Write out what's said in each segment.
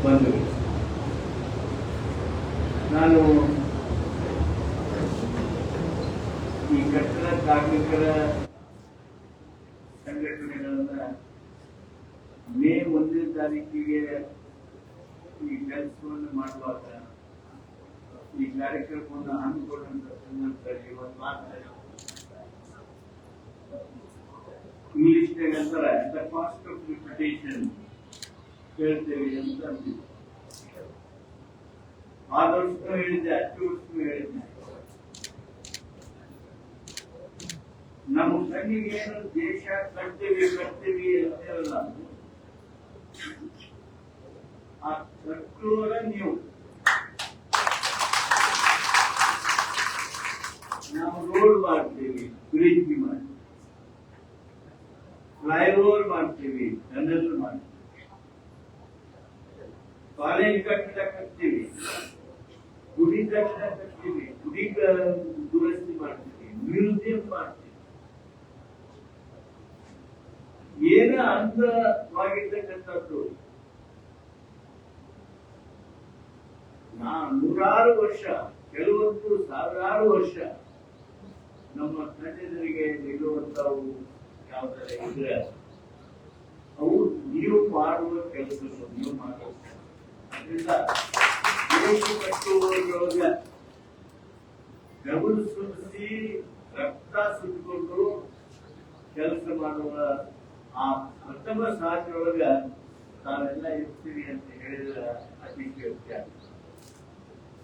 ಬಂದರು. ನಾನು ಈ ಕಟ್ಟಡ ಕಾರ್ಮಿಕರ ಸಂಘಟನೆಗಳನ್ನ ಮೇ 1ನೇ ತಾರೀಕಿಗೆ ಈ ಕೆಲಸವನ್ನು ಮಾಡುವಾಗ ಈ ಕಾರ್ಯಕ್ರಮವನ್ನು ಹಮ್ಮಿಕೊಂಡಂತ ಸಂದರ್ಭದಲ್ಲಿ ಇವತ್ತು ಮಾತ್ರ ಇಂಗ್ಲಿಷ್ನಾಗ ಅಂತಾರ ದ ಕಾಸ್ಟ್ ಆಫ್ ರಿಪಿಟೇಷನ್ ಹೇಳ್ತೇವೆ ಅಂತ ಅಂತೀವಿ. ಆ ವರ್ಷನೂ ಹೇಳಿದ್ದೆ, ಅಷ್ಟು ವರ್ಷನೂ ಹೇಳಿದ್ದೆ. ನಮ್ಮ ಕಣ್ಣಿಗೆ ಏನು ದೇಶ ಕಟ್ತೀವಿ ಅಂತೇವಲ್ಲ, ಆ ಕಟ್ಟುವಾಗ ನೀವು ನಾವು ರೋಡ್ ಮಾಡ್ತೀವಿ, ಬ್ರಿಡ್ಜ್ ಮಾಡ್ತೀವಿ, ಫ್ಲೈಓವರ್ ಮಾಡ್ತೀವಿ, ಟನಲ್ ಮಾಡ್ತೀವಿ, ಕಾಲೇಜ್ ಕಟ್ಟಡ ಕಟ್ತೀವಿ, ಗುಡಿ ಕಟ್ಟಡ ಕಟ್ತೀವಿ, ಗುಡಿ ದುರಸ್ತಿ ಮಾಡ್ತೀವಿ, ಮ್ಯೂಸಿಯಂ ಮಾಡ್ತೀವಿ. ಏನ ಅಂತವಾಗಿರ್ತಕ್ಕಂಥದ್ದು ನೂರಾರು ವರ್ಷ, ಕೆಲವೊಂದು ಸಾವಿರಾರು ವರ್ಷ ನಮ್ಮ ಕಣ್ಣೆದುರಿಗೆ ನಿಲ್ಲುವಂತವು ಯಾವ್ದಾರ ಇದ್ರೆ ಅವು ನೀವು ಮಾಡುವ ಕೆಲಸಗಳು ನೀವು ಮಾಡಬೇಕು. ಅದರಿಂದ ದೇಶ ಕಟ್ಟುವವರೊಳಗೆ ಗಮನ ಸುರಿಸಿ ರಕ್ತ ಸುತ್ತಕೊಂಡು ಕೆಲಸ ಮಾಡುವ ಆ ಪ್ರಥಮ ಸಾಲಿನೊಳಗ ನಾವೆಲ್ಲ ಇರ್ತೀವಿ ಅಂತ ಹೇಳಿದ್ರೆ ಅತಿಶಯೋಕ್ತಿ.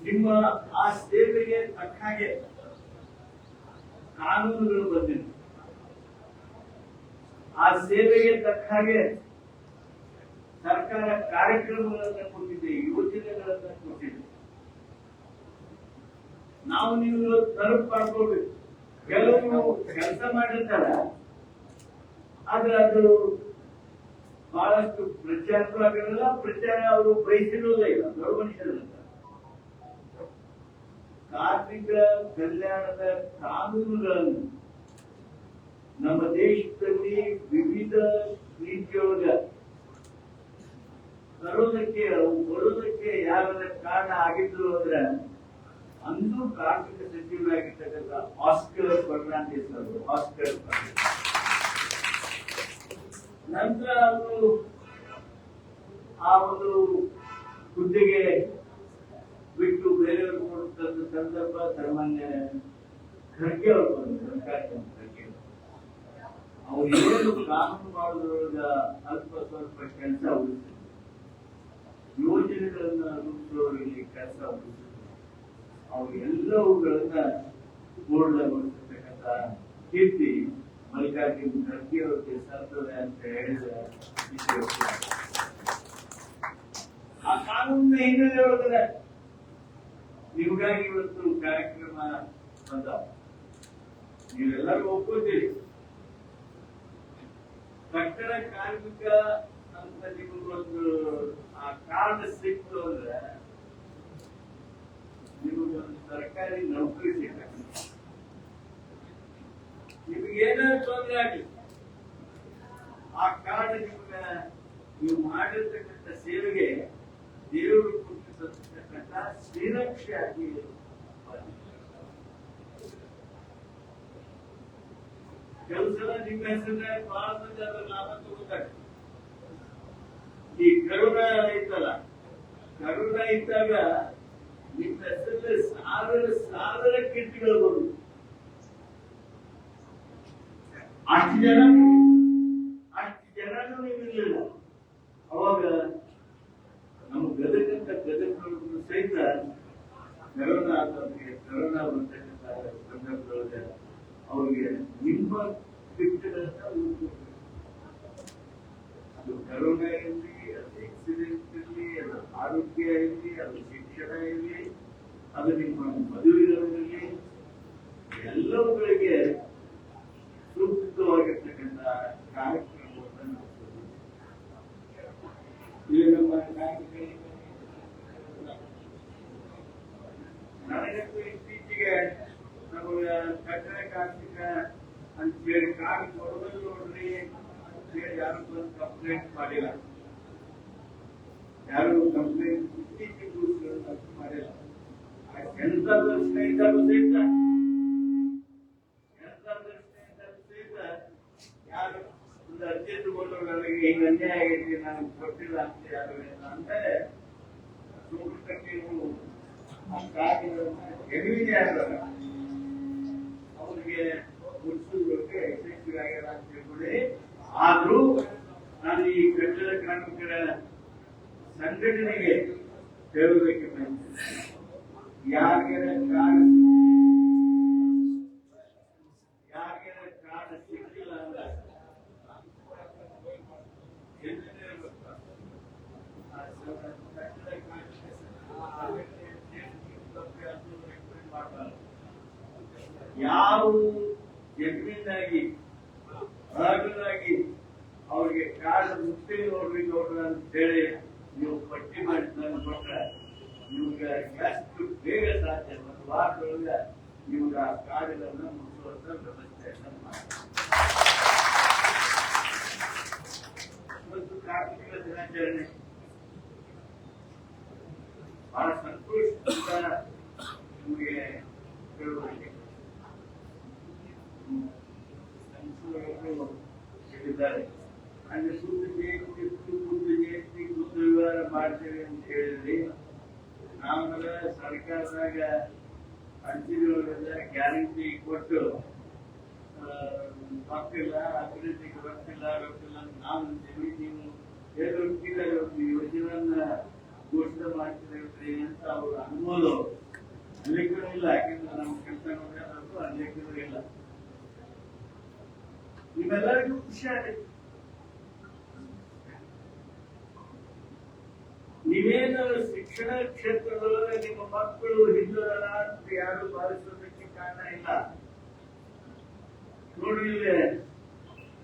ನಿಮ್ಮ ಆ ಸೇವೆಗೆ ತಕ್ಕ ಹಾಗೆ ಕಾನೂನುಗಳು ಬಂದಿದೆ, ಆ ಸೇವೆಗೆ ತಕ್ಕ ಹಾಗೆ ಸರ್ಕಾರ ಕಾರ್ಯಕ್ರಮಗಳನ್ನ ಕೊಟ್ಟಿದೆ, ಯೋಜನೆಗಳನ್ನ ಕೊಟ್ಟಿದೆ. ನಾವು ನೀವು ತಲುಪ್ ಮಾಡ್ಕೊಳ್ಬೇಕು. ಕೆಲವರು ಕೆಲಸ ಮಾಡಿರ್ತಾರ, ಆದ್ರೆ ಅದು ಬಹಳಷ್ಟು ಪ್ರಚಾರ ಆಗಿರಲ್ಲ, ಪ್ರಚಾರ ಅವರು ಬಯಸಿರೋದೇ ಇಲ್ಲ. ದೊಡ್ಡ ಮನುಷ್ಯರಲ್ಲ. ಕಾರ್ಮಿಕ ಕಲ್ಯಾಣದ ಕಾನೂನುಗಳನ್ನು ನಮ್ಮ ದೇಶದಲ್ಲಿ ವಿವಿಧ ರೀತಿಯೊಳಗ ತರೋದಕ್ಕೆ, ಬರೋದಕ್ಕೆ ಯಾರ ಕಾರಣ ಆಗಿದ್ರು ಅಂದ್ರೆ ಅಂದು ಕಾರ್ಮಿಕ ಸಚಿವರಾಗಿರ್ತಕ್ಕಂಥ ಆಸ್ಕರ್ ಫರ್ನಾಂಡಿಸ್ ಅವರು. ಆಸ್ಕರ್ ನಂತರ ಅವರು ಆ ಒಂದು ಹುದ್ದೆಗೆ ಬಿಟ್ಟು ಬೇರೆಯವರು ಕೊಡುವಂತ ಸಂದರ್ಭ ಸಾಮಾನ್ಯ ಖರ್ಗೆ ಅವರು ಬಂದರು. ಖರ್ಗೆ ಅವ್ರು ಏನು ಕಾನೂನು ಮಾಡೋದ್ರೊಳಗ ಅಲ್ಪ ಸ್ವಲ್ಪ ಕೆಲಸ ಉಳಿಸಿದ್ರು, ಯೋಜನೆಗಳನ್ನ ರೂಪಿಸೋರಿಗೆ ಕೆಲಸ ಉಳಿಸಿದ್ರು. ಅವ್ರು ಎಲ್ಲವುಗಳನ್ನ ಪೂರ್ಣಗೊಳಿಸಿರ್ತಕ್ಕಂಥ ಕೀರ್ತಿ ಮಲ್ಲಿಕಾರ್ಜುನ್ ಖರ್ಗೆ ಅವ್ರಿಗೆ ಸಲ್ತದೆ ಅಂತ ಹೇಳಿದ್ರೆ ಆ ಕಾನೂನಿನ ಹಿನ್ನೆಲೆ ಒಳಗಡೆ ನಿಮಗಾಗಿ ಇವತ್ತು ಕಾರ್ಯಕ್ರಮ ಬಂದ ನೀವೆಲ್ಲರೂ ಒಪ್ಕೋತೀರಿ. ಕಟ್ಟಡ ಕಾರ್ಮಿಕ ಅಂತ ನಿಮಗೊಂದು ಆ ಕಾರ್ಡ್ ಸಿಕ್ತು ಅಂದ್ರೆ ನಿಮಗೊಂದು ಸರ್ಕಾರಿ ನೌಕರಿ ಸಿಕ್ಕ, ನಿಮಗೇನಾದ್ರು ತೊಂದರೆ ಆಗಲಿ ಆ ಕಾರ್ಡ್ ನಿಮ್ಗೆ ನೀವು ಮಾಡಿರ್ತಕ್ಕಂಥ ಸೇವೆಗೆ ದೇವರು ಕೊಟ್ಟಿರ್ತಕ್ಕಂಥ ಶ್ರೀರಕ್ಷೆ ಆಗಿ ಕೆಲಸದ ನಿಮ್ಮ ಹೆಸರಿನ ಬಹಳ ಮಂದಿ ಅದರ ಲಾಭ ತಗೋತಾರೆ. ಈ ಕರೋನಾ ಇತ್ತಲ್ಲ, ಕರೋನಾ ಇದ್ದಾಗ ನಿಮ್ಮ ಹೆಸರಲ್ಲಿ ಸಾವಿರ ಕಿಟ್ಗಳು ಬರುದು. ಅಷ್ಟು ಜನನು ನೀವು ಇರಲಿಲ್ಲ. ಅವಾಗ ನಮ್ಮ ಗದಗಂತ ಗದಗ ಸಹಿತ ಕರೋನಾ ಬರ್ತಕ್ಕಂಥ ಸಂದರ್ಭದೊಳಗೆ ಅವ್ರಿಗೆ ನಿಮ್ಮ ಕಿಟ್ಗಳನ್ನ ಅದು ಕರೋನಾ ಇರಲಿ, ಅದು ಆಕ್ಸಿಡೆಂಟ್ ಇರಲಿ, ಅದು ಆರೋಗ್ಯ ಇರಲಿ, ಅದು ಶಿಕ್ಷಣ ಇರಲಿ, ಅದು ನಿಮ್ಮ ಮದುವೆಗಳಿರಲಿ, ಎಲ್ಲವುಗಳಿಗೆ ಸೂಕ್ತವಾಗಿರ್ತಕ್ಕಂಥ ಕಾರ್ಯಕ್ರಮವನ್ನು ನಡೆಸೋದು. ಇಲ್ಲಿ ನಮ್ಮ ನನಗಂತೂ ಇತ್ತೀಚೆಗೆ ನಮಗೆ ಕಟ್ಟಡ ಕಾರ್ಮಿಕ ಅಂತೇಳಿ ಕಾರ್ಡ್ ಕೊಡೋದು ನೋಡ್ರಿ ಅಂತೇಳಿ ಯಾರು ಬಂದು ಕಂಪ್ಲೇಂಟ್ ಮಾಡಿಲ್ಲ. ಯಾರು ಕಂಪ್ಲೇಂಟ್ ಇತ್ತೀಚಿನ ರೂಲ್ಸ್ಗಳನ್ನು ಅರ್ಥ ಮಾಡಿಲ್ಲ. ಆ ಕೆಲಸದ ಸ್ನೇಹಿತರು ಸಹಿತ ಯಾರು ಒಂದು ಅರ್ಜಿ ತಗೊಂಡು ನನಗೆ ಹಿಂಗ ಅನ್ಯಾಯ ಆಗೈತಿ ನನಗೆ ಕೊಟ್ಟಿಲ್ಲ ಅಂತ ಯಾರು ಅಂದ್ರೆ ಸುಮೃತಕ್ಕೆ ಆ ಕಾರ್ಯಗಳನ್ನ ಎಡವಿನೇ ಆಗ್ತದ ಅವ್ರಿಗೆ ಮುಗಿಸೋದಕ್ಕೆ ಯಶಸ್ವಿ ಆಗ್ಯಾರ ಅಂತ ತಿಳ್ಕೊಳ್ಳಿ. ಆದ್ರೂ ನಾನು ಈ ಕಟ್ಟಡ ಕಾರ್ಮಿಕರ ಸಂಘಟನೆಗೆ ಹೇಳೋದಕ್ಕೆ ಬಯಸ್ತೇನೆ, ಯಾರಿಗಾರ ಕಾರ್ಡ್ ಸಿಕ್ಕಿಲ್ಲ ಅಂದ್ರೆ ಯಾವ ಜಮೀನಾಗಿ ಹೊರಗಲಾಗಿ ಅವ್ರಿಗೆ ಕಾರ್ಡ್ ಮುಕ್ತಿ ನೋಡ್ಬೇಕು ಅವ್ರನ್ನ ಅಂತ ಹೇಳಿ ನೀವು ಪಟ್ಟಿ ಮಾಡಿ ತಂದು ಕೊಟ್ರೆ ನಿಮ್ಗೆ ಎಷ್ಟು ಬೇಗ ಸಾಧ್ಯ ಒಂದು ವಾರದೊಳಗೆ ನಿಮ್ಗೆ ಆ ಕಾರ್ಡ್ಗಳನ್ನ ಮುಗಿಸುವಂತ ವ್ಯವಸ್ಥೆಯನ್ನು ಮಾಡಿ. ಮತ್ತು ಕಾರ್ಮಿಕ ದಿನಾಚರಣೆ ಬಹಳ ಸಂತೋಷದಿಂದ ನಿಮಗೆ ಹೇಳುವರಿಗೆ ಹೇಳಿದ್ದಾರೆ. ಅಂದ್ರೆ ಶುದ್ಧ ಜಯಂತಿ ಬುದ್ಧ ಜಯಂತಿ ಬುದ್ಧ ವಿವರ ಮಾಡ್ತೇವೆ ಅಂತ ಹೇಳಿದ್ರಿ. ನಾವೆಲ್ಲ ಸರ್ಕಾರದಾಗ ಅರ್ಜಿಗಳೊಳಗೆಲ್ಲ ಗ್ಯಾರಂಟಿ ಕೊಟ್ಟು ರೊಕ್ಕಿಲ್ಲ, ಅಭಿವೃದ್ಧಿಗೆ ರೊಕ್ಕಿಲ್ಲ ನಾವು ಅಂತೀವಿ, ನೀವು ಹೇಳೋಕ್ಕಿಲ್ಲ ಒಂದು ಯೋಜನೆಯನ್ನ ಘೋಷಣೆ ಮಾಡ್ತಿದ್ದೀವಿ ಅಂತ ಅವ್ರು ಅನ್ಬೋದು. ಅಲ್ಲಿಗೂ ಇಲ್ಲ, ಯಾಕಂದ್ರೆ ನಮ್ಮ ಕೆಲಸ ನೋಡೋದು ಅಲ್ಲಿಗೂ ಇಲ್ಲ. ನಿಮ್ಮೆಲ್ಲರಿಗೂ ಖುಷಿ ಆಗುತ್ತೆ. ನೀವೇನು ಶಿಕ್ಷಣ ಕ್ಷೇತ್ರದೊಳಗೆ ನಿಮ್ಮ ಮಕ್ಕಳು ಹಿಂದುಳಲ್ಲ ಅಂತ ಯಾರು ಭಾವಿಸೋದಕ್ಕೆ ಕಾರಣ ಇಲ್ಲ. ನೋಡಿ,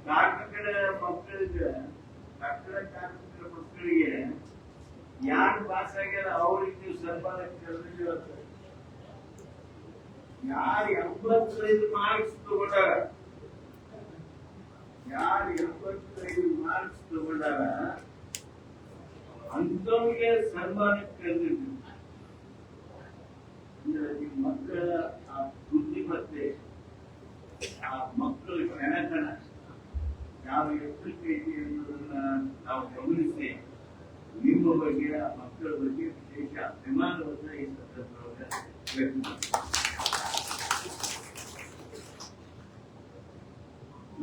ಕಾರ್ಮಿಕರ ಮಕ್ಕಳಿಗೆ ಕಟ್ಟಡ ಕಾರ್ಮಿಕರ ಮಕ್ಕಳಿಗೆ ಯಾರು ಪಾಸ್ ಆಗ್ಯಾರ ಅವ್ರಿಗೆ ನೀವು ಸನ್ಮಾನ ಕರೆದಿದ್ದೀವತ್ತ. ಯಾರು 85 ಮಾರ್ಕ್ಸ್ ತಗೊಂಡಾರ, ಯಾರು 85 ಮಾರ್ಕ್ಸ್ ತಗೊಂಡಾರ ಅಂತವ್ರಿಗೆ ಸನ್ಮಾನಕ್ಕೆ ಕರೆದಿದ್ದೀವಿ. ನಿಮ್ಮ ಮಕ್ಕಳ ಆ ಬುದ್ಧಿಮತ್ತೆ, ಆ ಮಕ್ಕಳ ಕೆಣಕಣ ಯಾವ ಎತ್ತರಕ್ಕೆ ಐತಿ ಅನ್ನೋದನ್ನ ನಾವು ಗಮನಿಸಿ ನಿಮ್ಮ ಬಗ್ಗೆ, ಆ ಮಕ್ಕಳ ಬಗ್ಗೆ ವಿಶೇಷ ಅಭಿಮಾನವನ್ನ ಈ ಸಂದರ್ಭದೊಳಗೆ ವ್ಯಕ್ತ ಮಾಡ್ತೀನಿ.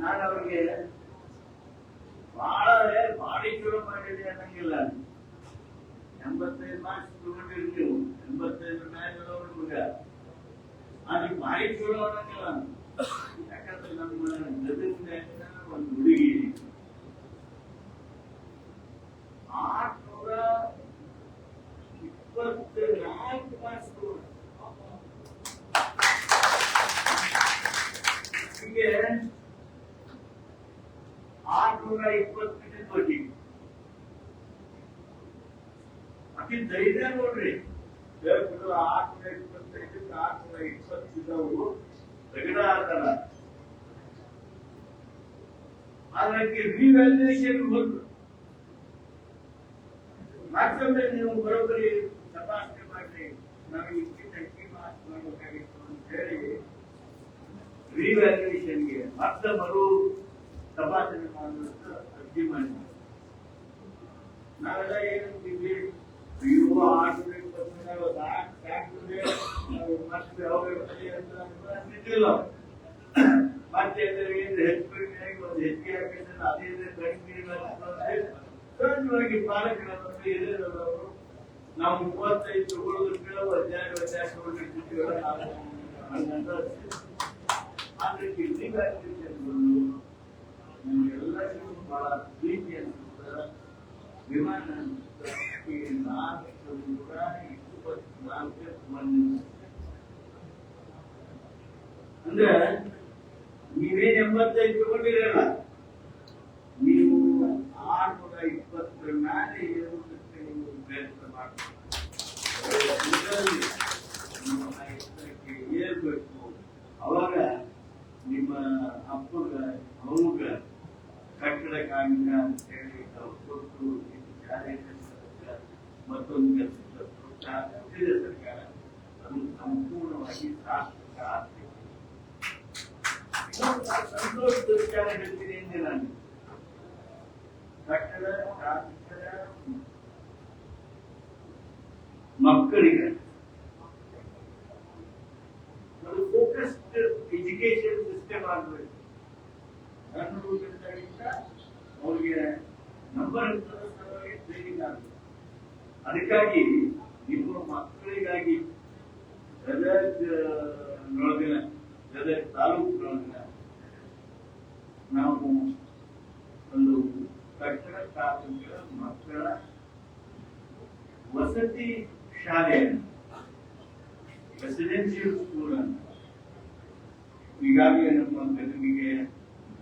ನಾನು ಅವ್ರಿಗೆ ಭಾಳ ಚಲೋ ಮಾಡಿದೆ ಅನ್ನಂಗಿಲ್ಲ. 85 ಮಾರ್ಕ್ಸ್ ತಗೊಂಡಿರ್ತೀವಿ, 85 ಮ್ಯಾಗ ಹುಡುಗ ಅದಕ್ಕೆ ಭಾರಿ ಚಲೋ ಅನ್ನಂಗಿಲ್ಲ. ಯಾಕಂದ್ರೆ ನಮ್ಮ ಗದಗಿನ ಒಂದು ಹುಡುಗಿ 824 ಮಾರ್ಕ್ಸ್ ತಗೊಂಡು ಹೀಗೆ 820 ಕೋಟಿ. ಅತಿ ಧೈರ್ಯ ನೋಡ್ರಿ, 825 820 ರಗಡ ಆತರ. ಅದಕ್ಕೆ ರಿವ್ಯಾಲ್ಯೂಯೇಷನ್ ಬಂದ್ರು. ಮತ್ತೊಮ್ಮೆ ನೀವು ಬರೋಬ್ಬರಿ ತಪಾಸಣೆ ಮಾಡ್ರಿ, ನಮಗೆ ಇಷ್ಟಿಂದ ಹೆಚ್ಚಿಗೆ ಮಾರ್ಕ್ಸ್ ಮಾಡಬೇಕಾಗಿತ್ತು ಅಂತ ಹೇಳಿ ರಿವ್ಯಾಲ್ಯೂಯೇಷನ್ಗೆ ಮತ್ತೆ ಮರು ತಪಾಸಣೆ ಮಾಡುವಂತ ಅರ್ಜಿ ಮಾಡಿ. ನಾವೆಲ್ಲ ಏನಂತೀವಿ, ಅಯ್ಯೋ 820 ಮತ್ತೆ ಅಂತಿದ್ದಿಲ್ಲ. ಮತ್ತೆ ಹೆಚ್ಚುವರಿಯಾಗಿ ಒಂದು ಹೆಚ್ಚಿಗೆ ಹಾಕಿದ್ರೆ ಅದೇ ಸಹಜವಾಗಿ ಪಾಲಕರವರು ಹಿರಿಯರವರು ನಾವು 35 ತಗೊಳ್ಳೋದಕ್ಕೆ ಅಧ್ಯಾಯ ತಗೊಂಡಿರ್ತೀವಲ್ಲ, ಆದ್ರೆ ನಿಮ್ಗೆಲ್ಲರಿಗೂ ಬಹಳ ಪ್ರೀತಿ ಅನ್ಸುತ್ತ ವಿಮಾನ 424 ಮಂದಿ. ಅಂದ್ರೆ ನೀವೇನ್ 85 ತಗೊಂಡಿರಲ್ಲ, ನೀವು 620 ಮೇಲೆ ಇರುವುದಕ್ಕೆ ನೀವು ಪ್ರಯತ್ನ ಮಾಡ್ತೀವಿ. ಏರ್ಬೇಕು. ಅವಾಗ ನಿಮ್ಮ ಅಪ್ಪಗ ಅವಗ ಕಟ್ಟಡ ಕಾರ್ಮಿಕ ಅಂತ ಹೇಳಿ ನಾವು ಕೊಟ್ಟು ಶಾಲೆ ಮತ್ತೊಂದು ಕೆಲಸ ಕೊಟ್ಟಿದೆ ಸರ್ಕಾರ, ಅದು ಸಂಪೂರ್ಣವಾಗಿ ಶಾಶ್ವತ ಆಗ್ತದೆ. ಸಂತೋಷದ ವಿಚಾರ ಹೇಳ್ತೀನಿ ಎಂದೆ ನಾನು. ಕಟ್ಟಡ ಕಾರ್ಮಿಕರ ಮಕ್ಕಳಿಗೆ ಒಂದು ಫೋಕಸ್ಡ್ ಎಜುಕೇಶನ್ ಸಿಸ್ಟಮ್ ಆಗಬೇಕು. ಅವ್ರಿಗೆ ನಂಬರ್ ಟ್ರೈನಿಂಗ್ ಆಗಬೇಕು. ಅದಕ್ಕಾಗಿ ನಿಮ್ಮ ಮಕ್ಕಳಿಗಾಗಿ ಗದಗ ತಾಲೂಕಿನೊಳಗಿನ ನಾವು ಒಂದು ಕಟ್ಟಡ ಕಾರ್ಮಿಕರ ಮಕ್ಕಳ ವಸತಿ ಶಾಲೆಯನ್ನು, ರೆಸಿಡೆನ್ಷಿಯಲ್ ಸ್ಕೂಲ್ ಅನ್ನು ಈಗಾಗಲೇ ನಮ್ಮ ಗದಗಿಗೆ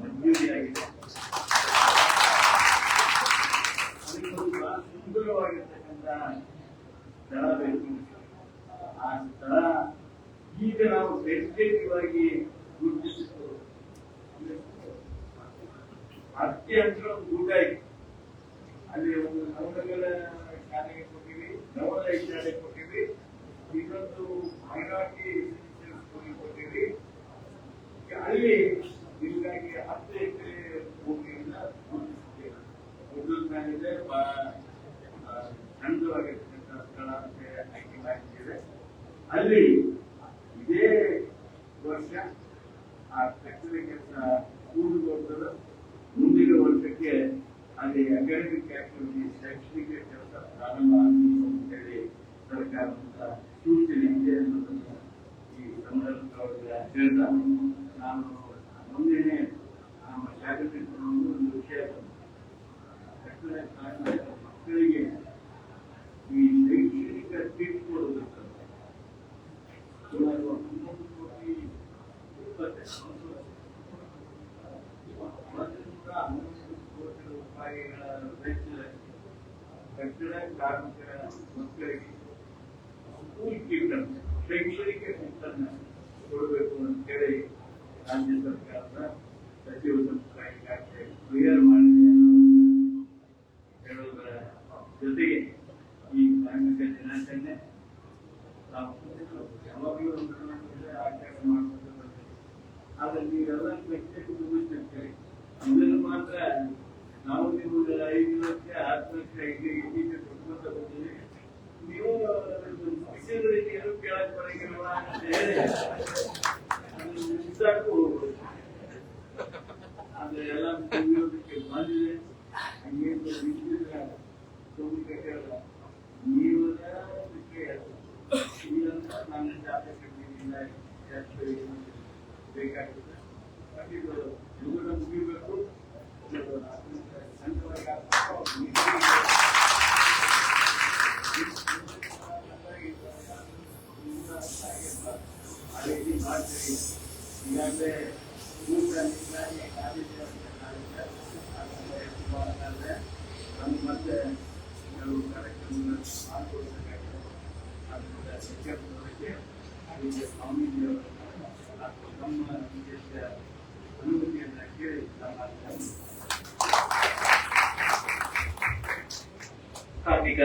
ಮಂಜೂರಿಯಾಗಿದೆ. ಅದಕ್ಕೊಂದು ಬಹಳ ಸುಂದರವಾಗಿರ್ತಕ್ಕಂಥ ಸ್ಥಳ ಬೇಕು. ಆ ಸ್ಥಳ ಈಗ ನಾವು ಟೆಂಟೇಟಿವ್ ಆಗಿ ಗುರುತಿಸಿದ್ದು ಅತ್ಯಂತ ಊಟ ಇದೆ. ಅಲ್ಲಿ ಒಂದು ನವನಗರ ಶಾಲೆಗೆ ಕೊಟ್ಟಿವಿ, ನವೋದಯ ಶಾಲೆ ಕೊಟ್ಟಿವಿ, ಇನ್ನೊಂದು ಮೈನಾರಿಟಿ ಸ್ಕೂಲಿಗೆ ಕೊಟ್ಟಿವಿ. ಅಲ್ಲಿ ನಿಮಗಾಗಿ 10 ಎಕರೆ ಭೂಮಿಯಿಂದ ಗುರುತಿಸಿದ್ದೇವೆ. ಉರ್ದುವಿನಲ್ಲಿದೆ ಸಣ್ಣವಾಗಿರ್ತಕ್ಕಂಥ ಸ್ಥಳ ಅಂತ ಆಯ್ಕೆ ಮಾಡಿದ್ದೇವೆ. ಅಲ್ಲಿ ಇದೇ ವರ್ಷ ಆ ಕಟ್ಟಡ ಕೆಲಸ ಪೂರ್ಣಗೊಳಿಸಲು ಮುಂದಿನ ವರ್ಷಕ್ಕೆ ಅಲ್ಲಿ ಅಕಾಡೆಮಿಕ್ ಆಕ್ಟಿವಿಟಿ, ಶೈಕ್ಷಣಿಕ ಕೆಲಸ ಪ್ರಾರಂಭ ಆಗಬೇಕು ಅಂತ ಹೇಳಿ ಸರ್ಕಾರದ ಸೂಚನೆ ಇದೆ ಅನ್ನೋದನ್ನು ಈ ಸಂದರ್ಭದೊಳಗೆ ಹೇಳ್ತಾ ನಾನು ಮುಂದೆನೆ ನಮ್ಮ ಶಾಲೆಗೆ ಒಂದು ವಿಷಯ ಕಟ್ಟಡ ಕಾರ್ಮಿಕರ ಮಕ್ಕಳಿಗೆ ಈ ಶೈಕ್ಷಣಿಕ ಕಿಟ್ ಕೊಡಬೇಕು. ಸುಮಾರು 11 ಕೋಟಿ 11 ಕೋಟಿ ರೂಪಾಯಿಗಳ ವೆಚ್ಚದ ಕಟ್ಟಡ ಕಾರ್ಮಿಕರ ಮಕ್ಕಳಿಗೆ ಸ್ಕೂಲ್ ಕಿಟ್ ಅನ್ನು, ಶೈಕ್ಷಣಿಕ ಕಿಟ್ ಅನ್ನು ಕೊಡಬೇಕು ಅಂತ ಹೇಳಿ ರಾಜ್ಯ ಸರ್ಕಾರದ ಸಚಿವ ಸಂಪುಟ ಈಗಾಗಲೇ ಕ್ಲಿಯರ್ ಮಾಡಿದೆ ಹೇಳುವುದರ ಜೊತೆಗೆ ಈ ಕಾರ್ಮಿಕ ದಿನಾಚರಣೆ ನಾವು ಯಾವಾಗಲೂ ಆಚರಣೆ ಮಾಡ್ಕೊಂಡು ಬರ್ತೇವೆ. ಆದ್ರೆ ನೀವೆಲ್ಲ ವ್ಯಕ್ತಿಗೆ ಮುಗಿಸ್ತಿರ್ತೀರಿ. ಇದನ್ನು ಮಾತ್ರ ನಾವು ನಿಮಗೆ 5 ಲಕ್ಷ 10 ಲಕ್ಷ ಈಗ ಕೊಟ್ಕೊಂತ ಬಂದಿದ್ದೀವಿ. ನೀವು ವಿಷಯದ ರೀತಿ ಏನು ಕೇಳಕ್ ಬರಂಗಿಲ್ಲ ಅಂತ ಹೇಳಿ ಸಾಕು. ಆದ್ರೆ ಎಲ್ಲ ಮುಗಿಯೋದಕ್ಕೆ ಬಂದಿದೆ. ಹಂಗೇನು ಕೇಳಲ್ಲ, ನೀವು ನಾನು ಜಾತಿ ಬೇಕಾಗ್ತದೆ. ಇದು ಮುಗಿಬೇಕು. ಈಗಾಗಲೇ ಮತ್ತೆ ಕೆಲವು ಕಾರ್ಯಕ್ರಮಗಳನ್ನು ಮಾಡಿಕೊಡ್ಬೇಕಾಗಿದೆ. ಅದರಿಂದ ಶಿಕ್ಷಕರಿಗೆ ಸ್ವಾಮೀಜಿಯವರ ನಮ್ಮ ವಿಶೇಷ ಅನುಮತಿಯನ್ನು ಕೇಳಿ ಕಾರ್ಮಿಕ